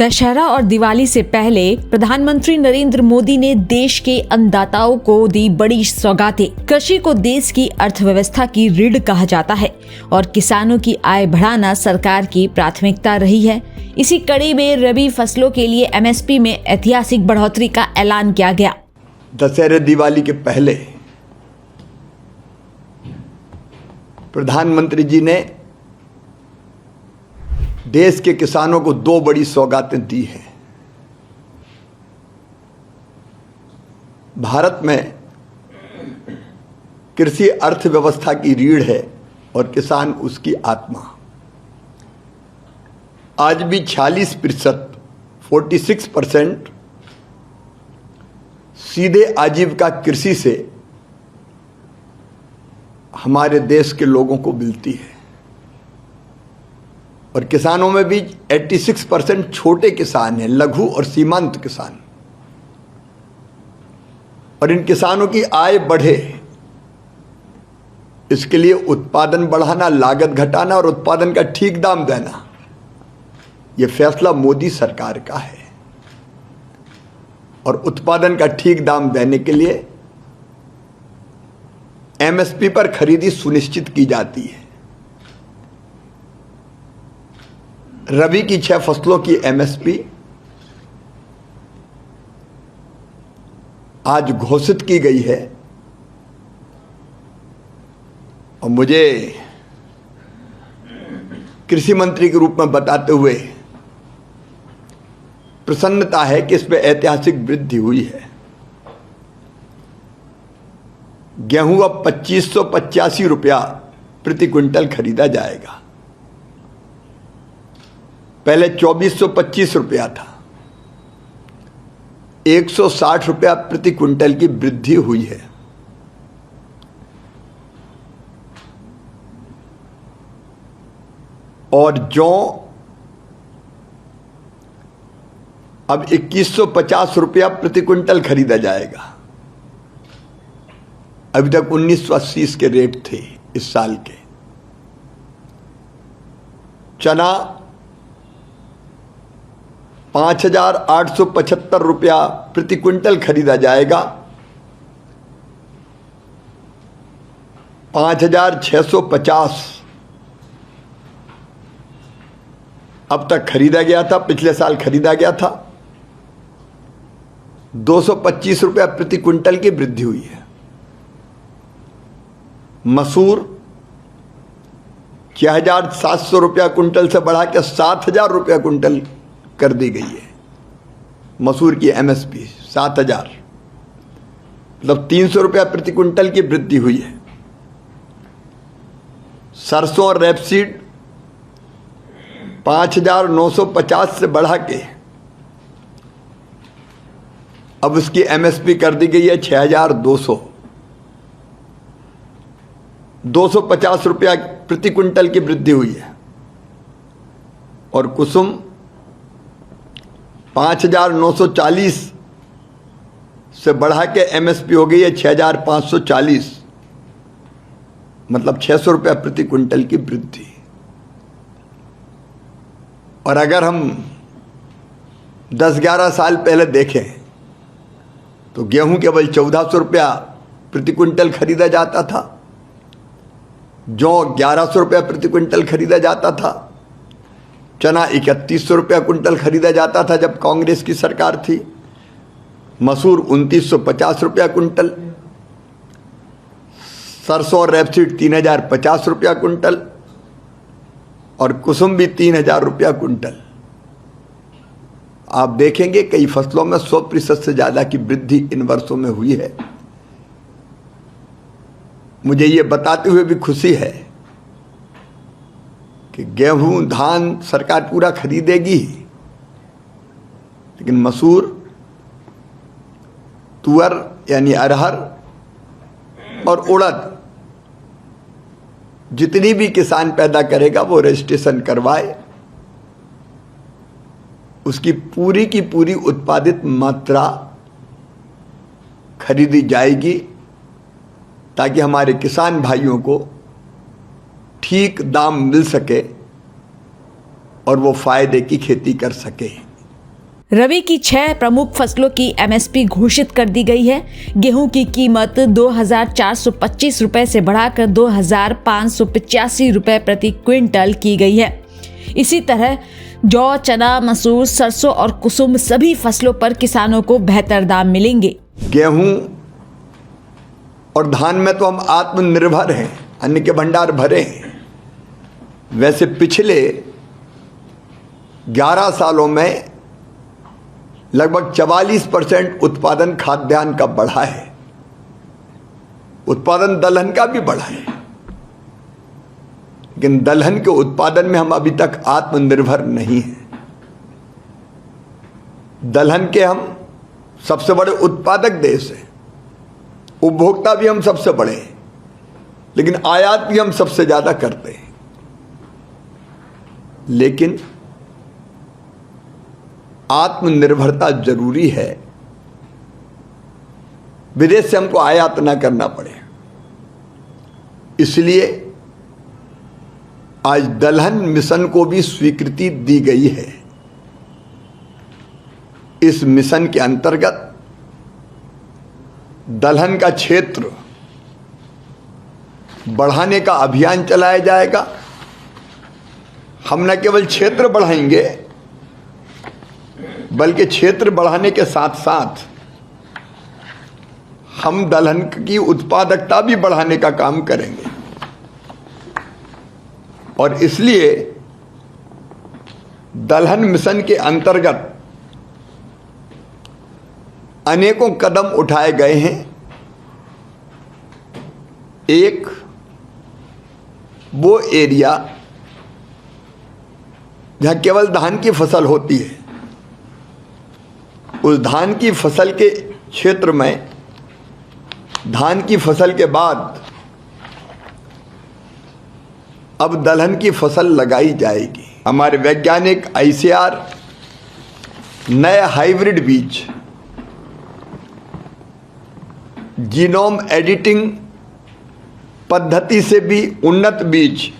दशहरा और दिवाली से पहले प्रधानमंत्री नरेंद्र मोदी ने देश के अन्नदाताओं को दी बड़ी सौगातें। कृषि को देश की अर्थव्यवस्था की रीढ़ कहा जाता है और किसानों की आय बढ़ाना सरकार की प्राथमिकता रही है। इसी कड़ी में रबी फसलों के लिए एमएसपी में ऐतिहासिक बढ़ोतरी का ऐलान किया गया। दशहरे दिवाली के पहले प्रधानमंत्री जी ने देश के किसानों को दो बड़ी सौगातें दी हैं। भारत में कृषि अर्थव्यवस्था की रीढ़ है और किसान उसकी आत्मा। आज भी 46% सीधे आजीविका कृषि से हमारे देश के लोगों को मिलती है और किसानों में भी 86% छोटे किसान हैं, लघु और सीमांत किसान। और इन किसानों की आय बढ़े, इसके लिए उत्पादन बढ़ाना, लागत घटाना और उत्पादन का ठीक दाम देना, यह फैसला मोदी सरकार का है। और उत्पादन का ठीक दाम देने के लिए एमएसपी पर खरीदी सुनिश्चित की जाती है। रबी की 6 फसलों की एमएसपी आज घोषित की गई है और मुझे कृषि मंत्री के रूप में बताते हुए प्रसन्नता है कि इसमें ऐतिहासिक वृद्धि हुई है। गेहूं अब 2585 रुपया प्रति क्विंटल खरीदा जाएगा, पहले 2425 रुपया था। 160 रुपया प्रति क्विंटल की वृद्धि हुई है। और जौ अब 2150 रुपया प्रति क्विंटल खरीदा जाएगा। अभी तक 1980 के रेट थे इस साल के। चना 5875 रुपया प्रति क्विंटल खरीदा जाएगा। 5650 अब तक खरीदा गया था, पिछले साल खरीदा गया था। 225 रुपया प्रति क्विंटल की वृद्धि हुई है। मसूर 6700 रुपया क्विंटल से बढ़ा के 7000 रुपया क्विंटल कर दी गई है। मसूर की एमएसपी 7000, मतलब 300 रुपया प्रति क्विंटल की वृद्धि हुई है। सरसों और रेपसीड 5950 से बढ़ा के अब उसकी एमएसपी कर दी गई है 6200। 250 रुपया प्रति क्विंटल की वृद्धि हुई है। और कुसुम 5940 से बढ़ा के एमएसपी हो गई है 6540, मतलब 600 रुपया प्रति क्विंटल की वृद्धि। और अगर हम 10-11 साल पहले देखें तो गेहूं केवल 1400 रुपया प्रति क्विंटल खरीदा जाता था, जौ 1100 रुपया प्रति क्विंटल खरीदा जाता था, चना 3100 रुपया क्विंटल खरीदा जाता था जब कांग्रेस की सरकार थी, मसूर 2950 रुपया क्विंटल, सरसों और रेपसीड 3050 रुपया क्विंटल और कुसुम भी 3000 रुपया क्विंटल। आप देखेंगे कई फसलों में 100% से ज़्यादा की वृद्धि इन वर्षों में हुई है। मुझे ये बताते हुए भी खुशी है कि गेहूं धान सरकार पूरा खरीदेगी, लेकिन मसूर, तुअर यानी अरहर और उड़द जितनी भी किसान पैदा करेगा वो रजिस्ट्रेशन करवाए, उसकी पूरी की पूरी उत्पादित मात्रा खरीदी जाएगी ताकि हमारे किसान भाइयों को ठीक दाम मिल सके और वो फायदे की खेती कर सके। रबी की 6 प्रमुख फसलों की एमएसपी घोषित कर दी गई है। गेहूं की कीमत 2,425 रुपए से बढ़ाकर 2,585 रुपए प्रति क्विंटल की गई है। इसी तरह जौ, चना, मसूर, सरसों और कुसुम सभी फसलों पर किसानों को बेहतर दाम मिलेंगे। गेहूं और धान में तो हम आत्मनिर्भर हैं, अन्न के भंडार भरे हैं। वैसे पिछले 11 सालों में लगभग 44% उत्पादन खाद्यान्न का बढ़ा है। उत्पादन दलहन का भी बढ़ा है, लेकिन दलहन के उत्पादन में हम अभी तक आत्मनिर्भर नहीं हैं। दलहन के हम सबसे बड़े उत्पादक देश हैं, उपभोक्ता भी हम सबसे बड़े हैं, लेकिन आयात भी हम सबसे ज्यादा करते हैं। लेकिन आत्मनिर्भरता जरूरी है, विदेश से हमको आयात ना करना पड़े। इसलिए आज दलहन मिशन को भी स्वीकृति दी गई है। इस मिशन के अंतर्गत दलहन का क्षेत्र बढ़ाने का अभियान चलाया जाएगा। हम न केवल क्षेत्र बढ़ाएंगे, बल्कि क्षेत्र बढ़ाने के साथ साथ हम दलहन की उत्पादकता भी बढ़ाने का काम करेंगे। और इसलिए दलहन मिशन के अंतर्गत अनेकों कदम उठाए गए हैं। एक, वो एरिया जहां केवल धान की फसल होती है, उस धान की फसल के क्षेत्र में धान की फसल के बाद अब दलहन की फसल लगाई जाएगी। हमारे वैज्ञानिक ICAR नए हाइब्रिड बीज, जीनोम एडिटिंग पद्धति से भी उन्नत बीज,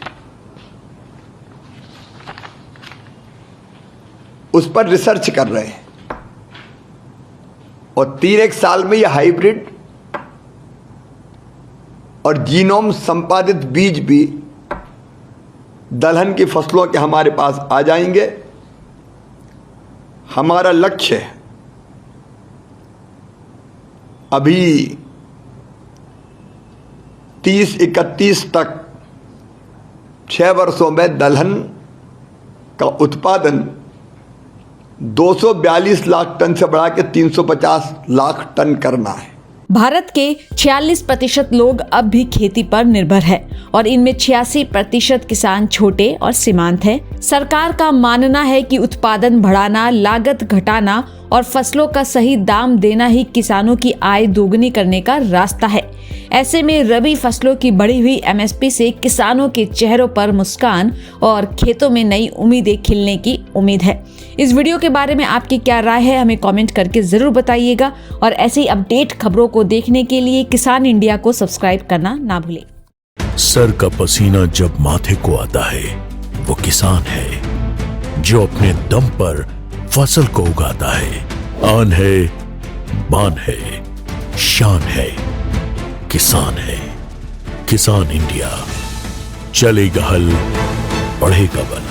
उस पर रिसर्च कर रहे हैं। और 3-1 साल में यह हाइब्रिड और जीनोम संपादित बीज भी दलहन की फसलों के हमारे पास आ जाएंगे। हमारा लक्ष्य है अभी 30-31 तक 6 वर्षों में दलहन का उत्पादन 242 लाख टन से बढ़ा के 350 लाख टन करना है। भारत के 46% लोग अब भी खेती पर निर्भर है और इनमें 86% किसान छोटे और सीमांत हैं। सरकार का मानना है कि उत्पादन बढ़ाना, लागत घटाना और फसलों का सही दाम देना ही किसानों की आय दोगुनी करने का रास्ता है। ऐसे में रबी फसलों की बढ़ी हुई एमएसपी से किसानों के चेहरों पर मुस्कान और खेतों में नई उम्मीदें खिलने की उम्मीद है। इस वीडियो के बारे में आपकी क्या राय है, हमें कमेंट करके जरूर बताइएगा और ऐसी अपडेट खबरों को देखने के लिए किसान इंडिया को सब्सक्राइब करना ना भूलें। सर का पसीना जब माथे को आता है, वो किसान है जो अपने दम पर फसल को उगाता है। आन है, बान है, शान है, किसान है। किसान इंडिया, चलेगा हल, बढ़ेगा बल।